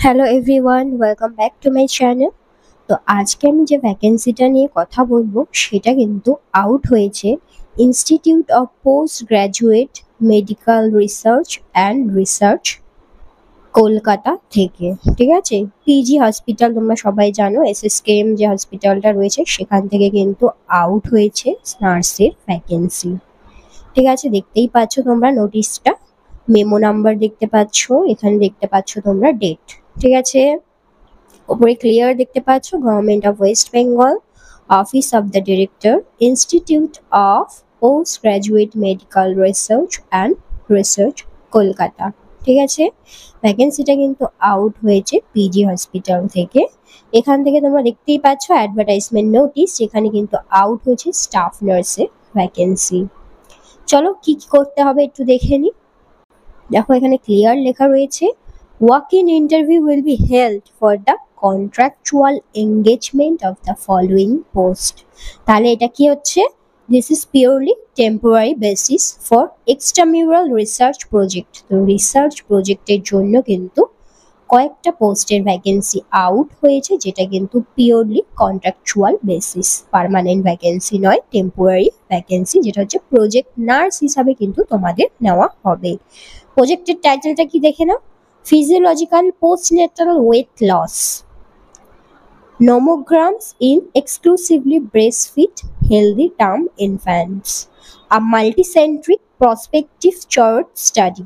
Hello everyone, welcome back to my channel. তো আজকে আমি যে ভ্যাকেন্সিটা নিয়ে কথা বলবো সেটা কিন্তু আউট হয়েছে institute of post graduate medical research and research Kolkata থেকে। ঠিক আছে, পিজি হসপিটাল তোমরা সবাই জানো, এসএসকেএম যে হসপিটালটা রয়েছে সেখান থেকে কিন্তু আউট হয়েছে নার্সের ভ্যাকেন্সি। ঠিক আছে, দেখতেই পাচ্ছ তোমরা নোটিশটা, মেমো নাম্বার দেখতে পাচ্ছ, এখানে দেখতে পাচ্ছ তোমরা ডেট। ঠিক আছে, উপরে ক্লিয়ার দেখতে পাচ্ছ government of West Bengal, office of the director, institute of post graduate medical research and research Kolkata. ঠিক আছে, ভ্যাকেন্সিটা কিন্তু আউট হয়েছে পিজি হসপিটাল থেকে। এখান থেকে তোমরা দেখতেই পাচ্ছ অ্যাডভার্টাইজমেন্ট নোটিশ, যেখানে কিন্তু আউট হয়েছে স্টাফ নার্সের ভ্যাকেন্সি। চলো কি কি করতে হবে একটু দেখে নিই। দেখো এখানে ক্লিয়ার লেখা রয়েছে, walk-in interview will be held for the contractual engagement of the following post। তাহলে এটা কি হচ্ছে, this is purely temporary basis for extramural research project। তো রিসার্চ প্রজেক্টের জন্য কিন্তু কয়েকটা পোস্টের ভ্যাকেন্সি আউট হয়েছে, যেটা কিন্তু purely contractual basis, permanent vacancy নয়, টেম্পোরারি ভ্যাকেন্সি, যেটা হচ্ছে প্রজেক্ট নার্স হিসাবে কিন্তু তোমাদের নেওয়া হবে। প্রজেক্টের টাইটেলটা কি দেখে নাও, physiological postnatal weight loss, nomograms in exclusively breastfeed healthy term infants, a multicentric prospective chart study।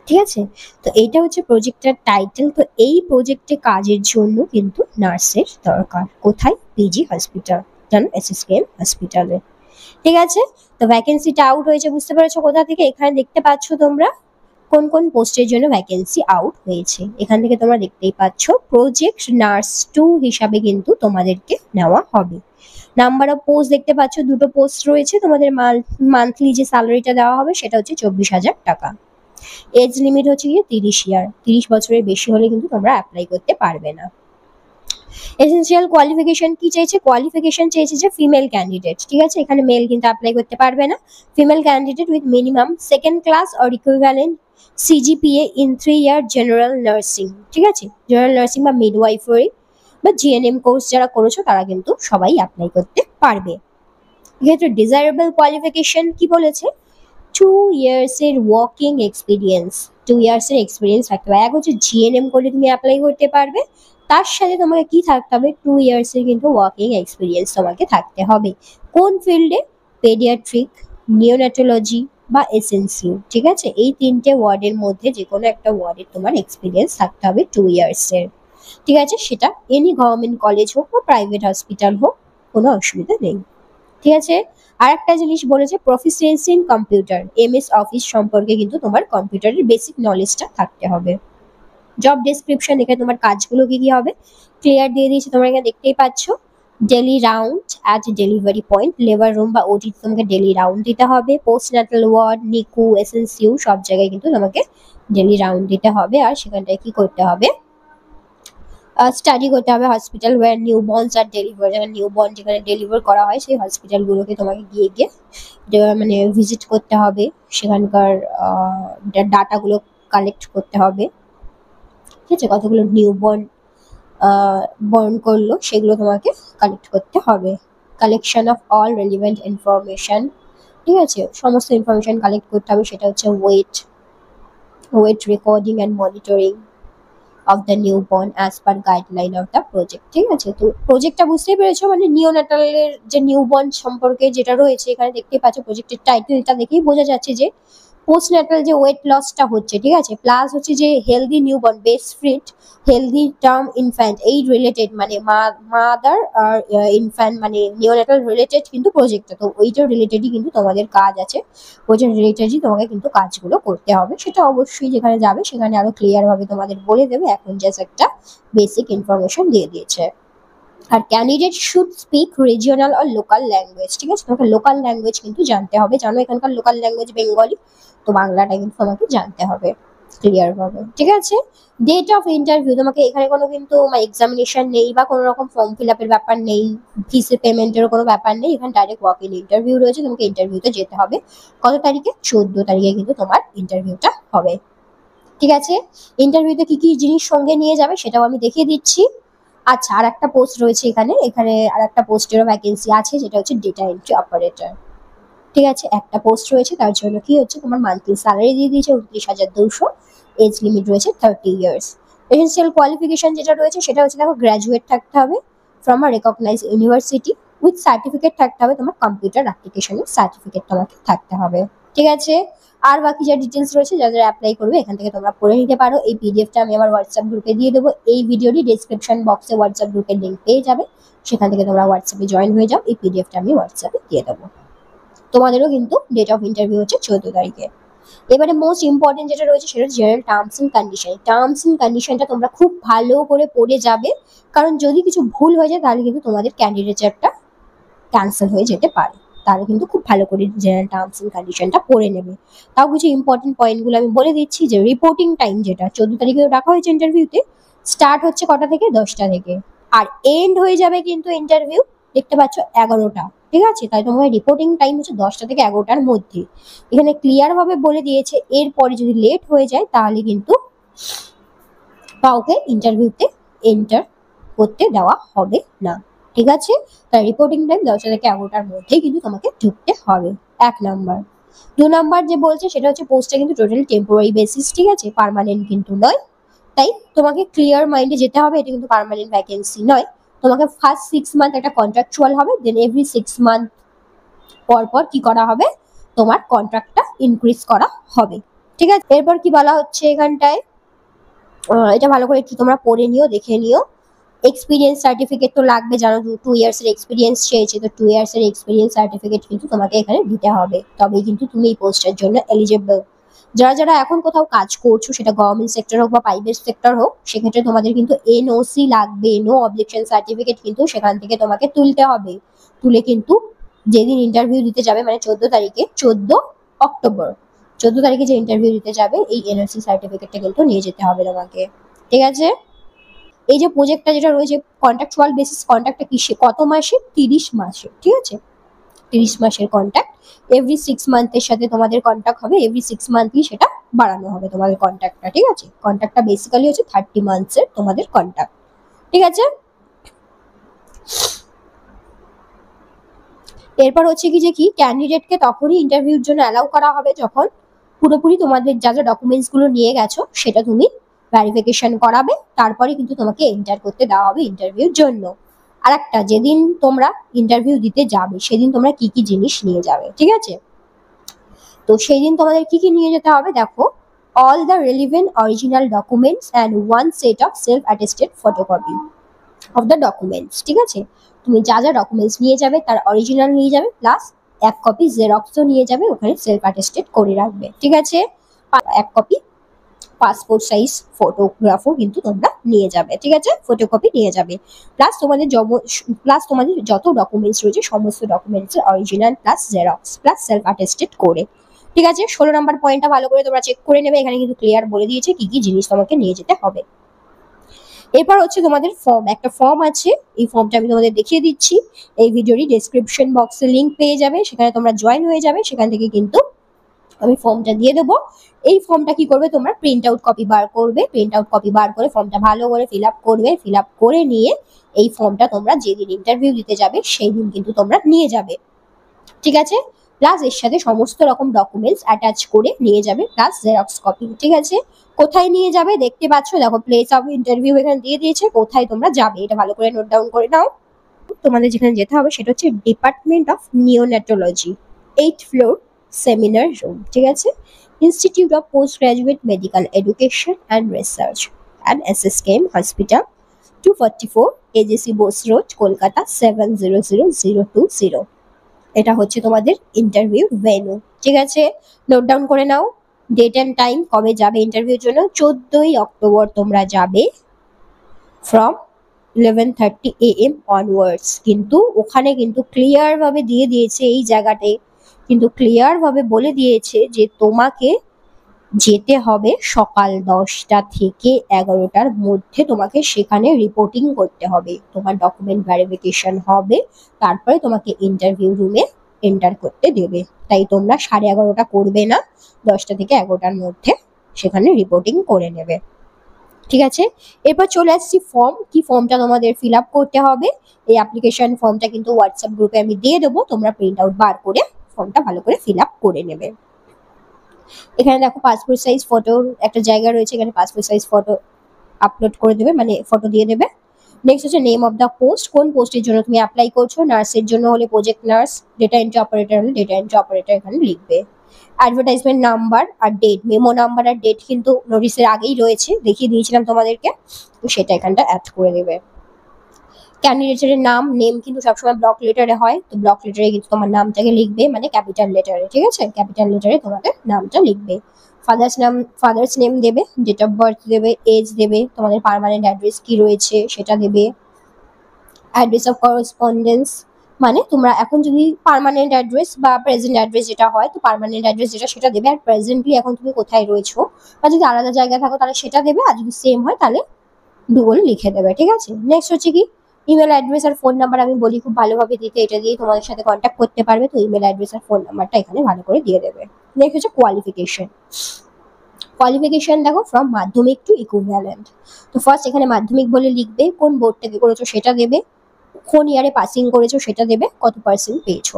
ঠিক আছে, তো এইটা হচ্ছে প্রজেক্টের টাইটেল। তো এই প্রজেক্টে কাজের জন্য কিন্তু নার্সের দরকার। কোথায়? পিজি হসপিটাল, জানো, এসএসকেএম হসপিটালে। ঠিক আছে, তো ভ্যাকেন্সিটা আউট হয়েছে, বুঝতে পেরেছো কোথা থেকে? এখানে দেখতে পাচ্ছ তোমরা কোন কোন পোস্টের জন্য ভ্যাকেন্সি আউট হয়েছে। এখান থেকে তোমরা দেখতেই পাচ্ছ প্রজেক্ট নার্স 2 হিসাবে কিন্তু তোমাদেরকে নেওয়া হবে। নাম্বার অফ পোস্ট দেখতে পাচ্ছ, দুটো পোস্ট রয়েছে। তোমাদের মান্থলি যে স্যালারিটা দেওয়া হবে সেটা হচ্ছে 24,000 টাকা। এজ লিমিট হচ্ছে গিয়ে 30 ইয়ার, 30 বছরের বেশি হলে কিন্তু তোমরা অ্যাপ্লাই করতে পারবে না। এসেনশিয়াল কোয়ালিফিকেশন কি চেয়েছে? কোয়ালিফিকেশন চেয়েছে যে ফিমেল ক্যান্ডিডেট। ঠিক আছে, এখানে মেল কিন্তু অ্যাপ্লাই করতে পারবে না। Female candidate with minimum second class or equivalent CGPA in 3 year general nursing. ঠিক আছে, জেনারেল নার্সিং বা মিডওয়াইফারি বা জিএনএম কোর্স যারা করেছো তারা কিন্তু সবাই অ্যাপ্লাই করতে পারবে। এক্ষেত্রে ডিজায়ারেবল কোয়ালিফিকেশন কি বলেছে? 2 ইয়ার্সের ওয়ার্কিং এক্সপিরিয়েন্স, 2 ইয়ার্সের এক্সপিরিয়েন্স থাকতে হবে। এক হচ্ছে জিএনএম করে তুমি অ্যাপ্লাই করতে পারবে, তার সাথে তোমাকে কি থাকতে হবে? 2 ইয়ার্সের কিন্তু ওয়ার্কিং এক্সপিরিয়েন্স তোমাকে থাকতে হবে। কোন ফিল্ডে? পেডিয়াট্রিক, নিওনাটোলজি বা এসএনসিউ। ঠিক আছে, এই তিনটে ওয়ার্ডের মধ্যে যে কোনো একটা ওয়ার্ডের তোমার এক্সপিরিয়েন্স থাকতে হবে 2 ইয়ার্সের। ঠিক আছে, সেটা এনি গভর্নমেন্ট কলেজ হোক বা প্রাইভেট হসপিটাল হোক, কোনো অসুবিধা নেই। ঠিক আছে, আর একটা জিনিস বলেছে proficiency in computer, MS office সম্পর্কে কিন্তু তোমার কম্পিউটারের বেসিক নলেজটা থাকতে হবে। জব ডেসক্রিপশন, এখানে তোমার কাজগুলো কি কি হবে ক্লিয়ার দিয়ে দিয়েছে, তোমরা এখানে দেখতেই পাচ্ছ। Daily round at delivery point, labour room বা ওটি তোমাকে ডেলি রাউন্ড দিতে হবে। পোস্টনাটাল ওয়ার্ড, নিকু, এসএনসিউ সব জায়গায় কিন্তু তোমাকে ডেলি রাউন্ড দিতে হবে। আর সেখানটায় কি করতে হবে? স্টাডি করতে হবে হসপিটাল ওয়ার নিউ বর্নস আর ডেলিভার, যেখানে নিউ বর্ন যেখানে ডেলিভার করা হয় সেই হসপিটালগুলোকে তোমাকে গিয়ে গিয়ে মানে ভিজিট করতে হবে, সেখানকার ডাটাগুলো কালেক্ট করতে হবে। ঠিক আছে, কতগুলো নিউ বর্ন বর্ন করলো সেগুলো তোমাকে কালেক্ট করতে হবে। Collection of all relevant information, ঠিক আছে, সমস্ত ইনফরমেশন কালেক্ট করতে হবে। সেটা হচ্ছে weight recording and monitoring of the newborn as per guideline of the project। ঠিক আছে, তো প্রজেক্টটা বুঝতেই পেরেছো, মানে নিওনাটালের যে নিউবর্ন সম্পর্কে যেটা রয়েছে। এখানে দেখতেই পাচ্ছ প্রজেক্টের টাইটেলটা দেখেই বোঝা যাচ্ছে যে পোস্টন্যাটাল যে ওয়েট লসটা হচ্ছে, ঠিক আছে, প্লাস হচ্ছে যে healthy newborn, best fit healthy term infant, এই রিলেটেড মানে মাদার আর ইনফ্যান্ট মানে নিওনাটাল রিলেটেড কিন্তু প্রজেক্টটা, তো ওইটার রিলেটেডই কিন্তু তোমাদের কাজ আছে। ওইটার রিলেটেডই তোমাকে কিন্তু কাজগুলো করতে হবে। সেটা অবশ্যই যেখানে যাবে সেখানে আরো ক্লিয়ার ভাবে তোমাদের বলে দেবে, এখন জাস্ট একটা বেসিক ইনফরমেশন দিয়ে দিয়েছে। আর ক্যান্ডিডেট শুড স্পিক রিজিওনাল আর লোকাল ল্যাঙ্গুয়েজ। ঠিক আছে, তোমাকে লোকাল ল্যাঙ্গুয়েজ কিন্তু জানতে হবে। জানো এখানকার লোকাল ল্যাঙ্গুয়েজ বেঙ্গলি, তো বাংলাটা কিন্তু তোমাকে জানতে হবে ক্লিয়ার ভাবে। ঠিক আছে, ডেট অফ ইন্টারভিউ, তোমাকে এখানে কোনো কিন্তু এক্সামিনেশন নেই বা কোনো রকম ফর্ম ফিল আপের ব্যাপার নেই, ফিসের পেমেন্টেরও কোনো ব্যাপার নেই। এখানে ডাইরেক্ট ওয়াক ইন ইন্টারভিউ রয়েছে, তোমাকে ইন্টারভিউতে যেতে হবে। কত তারিখে? 14 তারিখে কিন্তু তোমার ইন্টারভিউটা হবে। ঠিক আছে, ইন্টারভিউতে কি কি জিনিস সঙ্গে নিয়ে যাবে সেটাও আমি দেখিয়ে দিচ্ছি। আচ্ছা, আর একটা পোস্ট রয়েছে এখানে, আর একটা পোস্টেরও ভ্যাকেন্সি আছে, যেটা হচ্ছে ডেটা এন্ট্রি অপারেটর। ঠিক আছে, একটা পোস্ট রয়েছে, তার জন্য কি হচ্ছে তোমার মান্থলি স্যালারি দিয়ে দিয়েছে 29,200, এজ লিমিট রয়েছে 30 ইয়ার্স। এসেনশিয়াল কোয়ালিফিকেশন যেটা রয়েছে সেটা হচ্ছে দেখো গ্র্যাজুয়েট থাকতে হবে from a recognize university, with certificate থাকতে হবে, তোমার কম্পিউটার অ্যাপ্লিকেশনের সার্টিফিকেট তোমাকে থাকতে হবে। ঠিক আছে, আর বাকি যা ডিটেলস রয়েছে যারা অ্যাপ্লাই করবে এখান থেকে তোমরা পড়ে নিতে পারো। এই পিডিএফটা আমি আমার হোয়াটসঅ্যাপ গ্রুপে দিয়ে দেবো, এই ভিডিওটি ডেসক্রিপশন বক্সে হোয়াটসঅ্যাপ গ্রুপের লিঙ্ক পেয়ে যাবে, সেখান থেকে তোমরা হোয়াটসঅ্যাপে জয়েন হয়ে যাও। এই পিডিএফটা আমি হোয়াটসঅ্যাপে দিয়ে দেবো। তোমাদেরও কিন্তু ডেট অফ ইন্টারভিউ হচ্ছে 14 তারিখে। এবারে মোস্ট ইম্পর্টেন্ট যেটা রয়েছে সেটা হচ্ছে general terms and condition. Terms and কন্ডিশনটা তোমরা খুব ভালো করে পড়ে যাবে, কারণ যদি কিছু ভুল হয়ে যায় তাহলে কিন্তু তোমাদের ক্যান্ডিডেটটা ক্যান্সেল হয়ে যেতে পারে। তাহলে কিন্তু খুব ভালো করে জেনারেল টার্মস এন্ড কন্ডিশনটা পড়ে নেবে। তাও কিছু ইম্পর্টেন্ট পয়েন্টগুলো আমি বলে দিচ্ছি, যে রিপোর্টিং টাইম যেটা 14 তারিখে রাখা হয়েছে ইন্টারভিউতে, স্টার্ট হচ্ছে কটা থেকে, 10টা থেকে, আর এন্ড হয়ে যাবে কিন্তু ইন্টারভিউ দেখতে পাচ্ছ 11টা। ঠিক আছে, তাই তোমার রিপোর্টিং টাইম হচ্ছে 10টা থেকে 11টার মধ্যে। এখানে ক্লিয়ার ভাবে বলে দিয়েছে এরপরে যদি লেট হয়ে যায় তাহলে কিন্তু কাউকে ইন্টারভিউতে এন্টার করতে দেওয়া হবে না। ঠিক আছে, তাই রিপোর্টিং টাইম 10টা থেকে 11টার মধ্যেই কিন্তু তোমাকে ঢুকতে হবে, 1 নাম্বার। 2 নাম্বার যে বলছে সেটা হচ্ছে পোস্টটা কিন্তু টোটালি টেম্পোরারি বেসিস, ঠিক আছে, পার্মানেন্ট কিন্তু নয়। তাই তোমাকে ক্লিয়ার মাইন্ডে যেতে হবে, এটা কিন্তু পার্মানেন্ট ভ্যাকেন্সি নয়। তোমাকে ফার্স্ট 6 মান্থ একটা কন্ট্রাকচুয়াল হবে, দেন এভরি 6 মান্থ পর পর কি করা হবে, তোমার কন্ট্রাক্টটা ইনক্রিজ করা হবে। ঠিক আছে, এরপর কি বলা হচ্ছে এখানটায়, এটা ভালো করে একটু তোমরা পড়ে নিও, দেখে নিও। এক্সপিরিয়েন্স সার্টিফিকেট তো লাগবে, জানো 2 ইয়ার্স এর এক্সপিরিয়েন্স চেয়েছে, তো 2 ইয়ার্স এর এক্সপিরিয়েন্স সার্টিফিকেট কিন্তু তোমাকে এখানে দিতে হবে, তবেই কিন্তু তুমি এই পোস্টের জন্য এলিজিবল। যারা যারা এখন কোথাও কাজ করছো, সেটা গভর্নমেন্ট সেক্টর হোক বা প্রাইভেট সেক্টর হোক, সেক্ষেত্রে তোমাদের কিন্তু এনওসি লাগবে, নো অবজেকশন সার্টিফিকেট কিন্তু সেখান থেকে তোমাকে তুলতে হবে। তুলে কিন্তু যেদিন ইন্টারভিউ দিতে যাবে, মানে 14 তারিখে, 14 অক্টোবর, 14 তারিখে যে ইন্টারভিউ দিতে যাবে, এই এনওসি সার্টিফিকেটটা কিন্তু নিয়ে যেতে হবে তোমাকে। ঠিক আছে, এই যে প্রজেক্টটা যেটা রয়েছে কন্ট্রাকচুয়াল বেসিস, কন্ট্রাক্টটা কিসে, কত মাসে, 30 মাসে। ঠিক আছে, 30 মাসের কন্ট্রাক্ট, এভরি 6 মান্থের সাথে তোমাদের কন্ট্রাক্ট হবে, এভরি 6 মান্থই সেটা বাড়ানো হবে তোমাদের কন্ট্রাক্টটা। ঠিক আছে, কন্ট্রাক্টটা বেসিক্যালি হচ্ছে 30 মান্থসের তোমাদের কন্ট্রাক্ট। ঠিক আছে, এরপর হচ্ছে কি যে কি ক্যান্ডিডেটকে তখনই ইন্টারভিউর জন্য অ্যালাউ করা হবে যখন পুরোপুরি তোমাদের যা যা ডকুমেন্টস গুলো নিয়ে গেছো সেটা তুমি ভেরিফিকেশন করাবে, তারপরে কিন্তু তোমাকে এন্টার করতে দেওয়া হবে ইন্টারভিউর জন্য। আর একটা, যেদিন তোমরা ইন্টারভিউ দিতে যাবে সেদিন তোমরা কি কি জিনিস নিয়ে যাবে, ঠিক আছে, তো সেই দিন তোমাদের কি কি নিয়ে যেতে হবে দেখো, all the relevant original documents and 1 set of self attested photocopy of the documents. ঠিক আছে, তুমি যা যা ডকুমেন্টস নিয়ে যাবে তার অরিজিনাল নিয়ে যাবে, প্লাস 1 কপি জেরক্সও নিয়ে যাবে, ওখানে সেলফ অ্যাটেস্টেড করে রাখবে। ঠিক আছে, 1 কপি পাসপোর্ট সাইজ ফটোগ্রাফও কিন্তু তোমরা নিয়ে যাবে। ঠিক আছে, ফটোকপি নিয়ে যাবে, প্লাস তোমাদের যত ডকুমেন্টস রয়েছে সমস্ত ডকুমেন্টসের original plus xerox plus self attested করে। ঠিক আছে, 16 নম্বর পয়েন্টটা ভালো করে তোমরা চেক করে নেবে, এখানে কিন্তু ক্লিয়ার বলে দিয়েছে কি কি জিনিস তোমাকে নিয়ে যেতে হবে। এরপর হচ্ছে তোমাদের ফর্ম, একটা ফর্ম আছে, এই ফর্মটা আমি তোমাদের দেখিয়ে দিচ্ছি, এই ভিডিওরই ডেসক্রিপশন বক্সে লিঙ্ক পেয়ে যাবে, সেখানে তোমরা জয়েন হয়ে যাবে, সেখান থেকে কিন্তু আমি ফর্মটা দিয়ে দেবো। এই ফর্মটা কি করবে, তোমরা প্রিন্ট আউট কপি বার করবে, প্রিন্ট আউট কপি বার করে ফর্মটা ভালো করে ফিল আপ করবে, ফিল আপ করে নিয়ে এই ফর্মটা তোমরা যেদিন ইন্টারভিউ দিতে যাবে সেই দিন কিন্তু তোমরা নিয়ে যাবে। ঠিক আছে, প্লাস এর সাথে সমস্ত রকম ডকুমেন্টস অ্যাটাচ করে নিয়ে যাবে, প্লাস জেরক্স কপি। ঠিক আছে, কোথায় নিয়ে যাবে দেখতে পাচ্ছ, দেখো প্লেস অফ ইন্টারভিউ এখানে দিয়ে দিয়েছে, কোথায় তোমরা যাবে এটা ভালো করে নোট ডাউন করে নাও। তোমাদের যেখানে যেতে হবে সেটা হচ্ছে department of neonatology, 8th floor, seminar room. ঠিক আছে, institute of post graduate medical education and research and SSKM hospital, 244 AJC Bose road, Kolkata 700020। এটা হচ্ছে তোমাদের ইন্টারভিউ ভেন্যু। ঠিক আছে, নোট ডাউন করে নাও। ডেট অ্যান্ড টাইম, কবে যাবে ইন্টারভিউর জন্য, 14 অক্টোবর তোমরা যাবে ফ্রম 11:30 AM অনওয়ার্ডস। কিন্তু ওখানে কিন্তু ক্লিয়ার ভাবে দিয়ে দিয়েছে, এই জায়গাতে কিন্তু ক্লিয়ার ভাবে বলে দিয়েছে যে তোমাকে যেতে হবে সকাল 10টা থেকে 11টার মধ্যে, তোমাকে সেখানে রিপোর্টিং করতে হবে, তোমার ডকুমেন্ট ভেরিফিকেশন হবে, তারপরে তোমাকে ইন্টারভিউ রুমে এন্টার করতে দেবে। তাই তোমরা 11:30টা করবে না, 10টা থেকে 11টার মধ্যে সেখানে রিপোর্টিং করে নেবে। ঠিক আছে, এরপর চলে আসছি ফর্ম। কি ফর্মটা তোমাদের ফিল আপ করতে হবে, এই অ্যাপ্লিকেশন ফর্মটা কিন্তু হোয়াটসঅ্যাপ গ্রুপে আমি দিয়ে দেবো, তোমরা প্রিন্ট আউট বার করে ফর্মটা ভালো করে ফিল আপ করে নেবে। এখানে দেখো পাসপোর্ট সাইজ ফটোর একটা জায়গা রয়েছে, এখানে পাসপোর্ট সাইজ ফটো আপলোড করে দেবে, মানে ফটো দিয়ে দেবে। নেক্সট হচ্ছে নেম অফ দ্য পোস্ট, কোন পোস্টের জন্য তুমি অ্যাপ্লাই করছো। নার্সের জন্য হলে project nurse, data entry operator হলে ডেটা এন্ট্রি অপারেটর এখানে লিখবে। অ্যাডভার্টাইজমেন্ট নাম্বার আর ডেট, মেমো নাম্বার আর ডেট কিন্তু নোটিসের আগেই রয়েছে, দেখিয়ে দিয়েছিলাম তোমাদেরকে, তো সেটা এখানটা অ্যাড করে দেবে। ক্যান্ডিডেটের নাম, নেম কিন্তু সবসময় ব্লক লেটারে হয়, তো ব্লক লেটারে কিন্তু তোমার নামটাকে লিখবে, মানে ক্যাপিটাল লেটারে। ঠিক আছে, ক্যাপিটাল লেটারে তোমাদের নামটা লিখবে। ফাদার্স নেম দেবে, ডেট অফ বার্থ দেবে, এজ দেবে, তোমাদের পার্মানেন্ট অ্যাড্রেস কি রয়েছে সেটা দেবে। অ্যাড্রেস অফ করসপন্ডেন্স, মানে তোমরা এখন যদি পার্মানেন্ট অ্যাড্রেস বা প্রেজেন্ট অ্যাড্রেস যেটা হয়, তো পার্মানেন্ট অ্যাড্রেস যেটা সেটা দেবে, আর প্রেজেন্টলি এখন তুমি কোথায় রয়েছো, বা যদি আলাদা জায়গায় থাকো তাহলে সেটা দেবে, আর যদি সেম হয় তাহলে ডুবল লিখে দেবে। ঠিক আছে, নেক্সট হচ্ছে কি ইমেল অ্যাড্রেস আর ফোন নাম্বার, আমি বলি খুব ভালোভাবে দিতে, এটা দিয়ে তোমাদের সাথে কন্ট্যাক্ট করতে পারবে, তো ইমেল অ্যাড্রেস আর ফোন নাম্বারটা এখানে ভালো করে দিয়ে দেবে। নেক্সট হচ্ছে কোয়ালিফিকেশন। কোয়ালিফিকেশন দেখো ফ্রম মাধ্যমিক টু ইকুইভ্যালেন্ট, তো ফার্স্ট এখানে মাধ্যমিক বলে লিখবে, কোন বোর্ড থেকে করেছো সেটা দেবে, কোন ইয়ারে পাসিং করেছো সেটা দেবে, কত পার্সেন্ট পেয়েছো,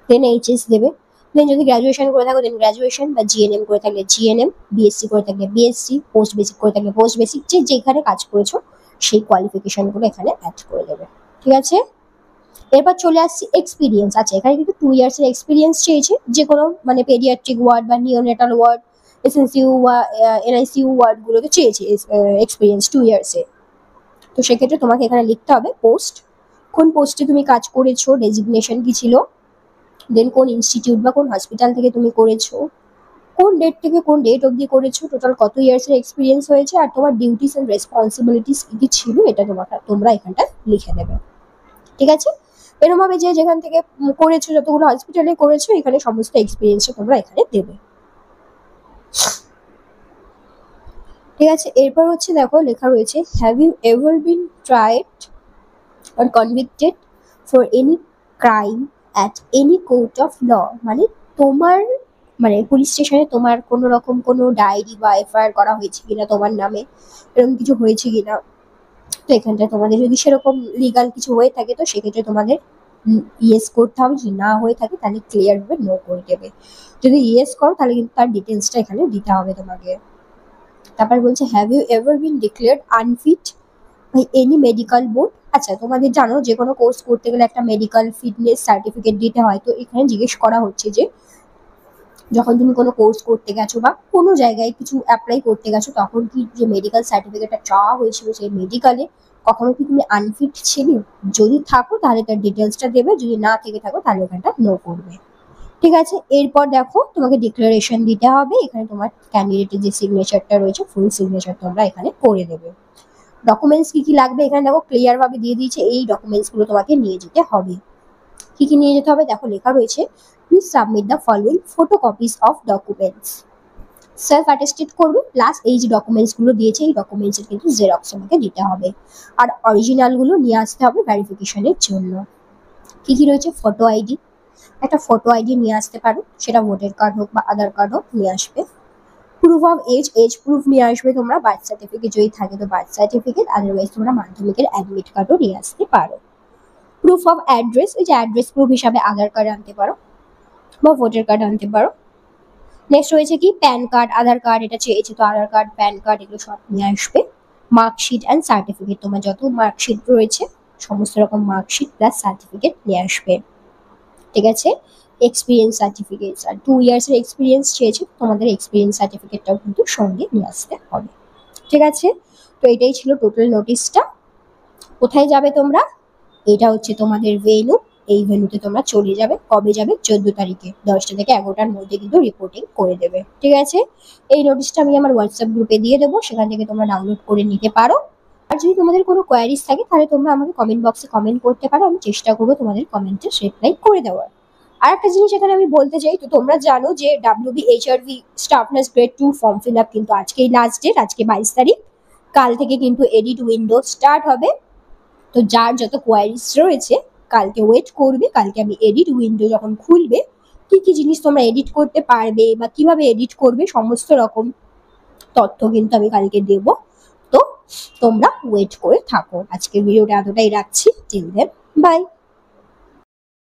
দেন এইচএস দেবে। দেন যদি গ্র্যাজুয়েশন করে থাকো দেন গ্র্যাজুয়েশন, বা জিএনএম করে থাকলে জিএনএম, বিএসসি করে থাকলে বিএসসি, পোস্ট বেসিক করে থাকলে পোস্ট বেসিক, যে যেখানে কাজ করেছো সেই কোয়ালিফিকেশনগুলো এখানে অ্যাড করে দেবে। ঠিক আছে, এরপর চলে আসছি এক্সপিরিয়েন্স। আচ্ছা, এখানে কিন্তু 2 ইয়ার্সের এক্সপিরিয়েন্স চেয়েছে, যে কোনো মানে পেডিয়াট্রিক ওয়ার্ড বা নিওনেটাল ওয়ার্ড, এসএনসিইউ বা এনআইসিইউ ওয়ার্ডগুলোতে চেয়েছে এক্সপিরিয়েন্স 2 ইয়ার্সে। তো সেক্ষেত্রে তোমাকে এখানে লিখতে হবে পোস্ট, কোন পোস্টে তুমি কাজ করেছো, ডেজিগনেশন কি ছিল, দেন কোন ইনস্টিটিউট বা কোন হসপিটাল থেকে তুমি করেছো, কোন ডেট থেকে কোন ডেট অবধি করেছো, টোটাল কত ইয়ার্সের এক্সপিরিয়েন্স হয়েছে, আর তোমার ডিউটিস এন্ড রেসপন্সিবিলিটিস কি কি ছিল, এটা তোমরা এখানটা লিখে দেবে। ঠিক আছে, এরকমভাবে যে যেখান থেকে করেছো, যতগুলো হসপিটালে করেছো, এখানে সমস্ত এক্সপিরিয়েন্সটা তোমরা এখানে দেবে। ঠিক আছে, এরপর হচ্ছে দেখো লেখা রয়েছে have you ever been tried or convicted for any crime at any court of law, মানে তোমার মানে পুলিশ স্টেশনে তোমার কোনো রকম কোনো ডায়েরি বা এফআইআর করা হয়েছে কিনা, তোমার নামে এরকম কিছু হয়েছে কিনা। তো এখানটায় তোমাদের যদি সেরকম লিগাল কিছু হয়ে থাকে তো সেক্ষেত্রে তোমাদের ইয়েস করতে হবে, যদি না হয়ে থাকে তাহলে ক্লিয়ার ভাবে নো করে দেবে। যদি ইয়েস করো তাহলে কিন্তু তার ডিটেলসটা এখানে দিতে হবে তোমাকে। তারপর বলছে have you ever been declared unfit by any medical board. আচ্ছা, তোমাদের জানো যে কোনো কোর্স করতে গেলে একটা মেডিকেল ফিটনেস সার্টিফিকেট দিতে হয়, তো এখানে জিজ্ঞেস করা হচ্ছে যে যখন তুমি কোনো কোর্স করতে গেছো বা কোনো জায়গায় কিছু অ্যাপ্লাই করতে গেছো, তখন কি যে মেডিকেল সার্টিফিকেটটা চাওয়া হয়েছিল সেই মেডিকেলে কখনো কি তুমি আনফিট ছিলে, যদি থাকো তাহলে তার ডিটেলসটা দেবে, যদি না থেকে থাকো তাহলে এখানটা নো করবে। ঠিক আছে, এরপর দেখো তোমাকে ডিক্লারেশন দিতে হবে, এখানে তোমার ক্যান্ডিডেটের যে সিগনেচারটা রয়েছে ফুল সিগনেচার তোমরা এখানে করে দেবে। ডকুমেন্টস কি কি লাগবে এখানে দেখো ক্লিয়ার ভাবে দিয়ে দিয়েছে, এই ডকুমেন্টস গুলো তোমাকে নিয়ে যেতে হবে। কি কি নিয়ে যেতে হবে দেখো লেখা রয়েছে, please submit the following photocopies of documents. Self attested করবে, প্লাস এই যে ডকুমেন্টস গুলো দিয়েছে এই ডকুমেন্টসের কিন্তু জেরক্স তোমাকে দিতে হবে, আর অরিজিনাল গুলো নিয়ে আসতে হবে ভেরিফিকেশনের জন্য। কি কি রয়েছে, ফটো আইডি, একটা ফটো আইডি নিয়ে আসতে পারো, সেটা ভোটার কার্ড হোক বা আধার কার্ড হোক নিয়ে আসবে। Proof of age, age proof নিয়ে আসবে তোমরা, বার্থ সার্টিফিকেট যদি থাকে তো বার্থ সার্টিফিকেট, আদারওয়াইজ তোমরা মাধ্যমিকের অ্যাডমিট কার্ডও নিয়ে আসতে পারো। প্রুফ অফ অ্যাড্রেস, এই যে অ্যাড্রেস প্রুফ হিসাবে আধার কার্ড আনতে পারো বা ভোটার কার্ড আনতে পারো। নেক্সট রয়েছে কি প্যান কার্ড, আধার কার্ড এটা চেয়েছে, তো আধার কার্ড প্যান কার্ড এগুলো সব নিয়ে আসবে। মার্কশিট অ্যান্ড সার্টিফিকেট, তোমার যত মার্কশিট রয়েছে সমস্ত রকম মার্কশিট প্লাস সার্টিফিকেট নিয়ে আসবে। ঠিক আছে, এক্সপিরিয়েন্স সার্টিফিকেট, আর 2 ইয়ার্সের এক্সপিরিয়েন্স চেয়েছে, তোমাদের এক্সপিরিয়েন্স সার্টিফিকেটটাও কিন্তু সঙ্গে নিয়ে আসতে হবে। ঠিক আছে, তো এটাই ছিল টোটাল নোটিশটা। কোথায় যাবে তোমরা, এটা হচ্ছে তোমাদের ভেন্যু, এই ভেন্যুতে তোমরা চলে যাবে। কবে যাবে, 14 তারিখে 10টা থেকে 11টার মধ্যে কিন্তু রিপোর্টিং করে দেবে। ঠিক আছে, এই নোটিশটা আমি আমার হোয়াটসঅ্যাপ গ্রুপে দিয়ে দেবো, সেখান থেকে তোমরা ডাউনলোড করে নিতে পারো। আর যদি তোমাদের কোনো কোয়ারিজ থাকে তাহলে তোমরা আমাকে কমেন্ট বক্সে কমেন্ট করতে পারো, আমি চেষ্টা করবো তোমাদের কমেন্টে রিপ্লাই করে দেওয়ার। আর একটা জিনিস এখানে আমি বলতে চাই, তো তোমরা জানো যে WBHRV staff nurse grade 2 form fill up কিন্তু আজকেই লাস্ট ডেট, আজকে 22 তারিখ। কাল থেকে কিন্তু এডিট উইন্ডো স্টার্ট হবে, তো যার যত কোয়ারিজ রয়েছে কালকে ওয়েট করবে, কালকে আমি এডিট উইন্ডো যখন খুলবে কি কি জিনিস তোমরা এডিট করতে পারবে বা কিভাবে এডিট করবে সমস্ত রকম তথ্য কিন্তু আমি কালকে দেব। তো তোমরা ওয়েট করে থাকো। আজকের ভিডিওটা এতটাই রাখছি। Till then by.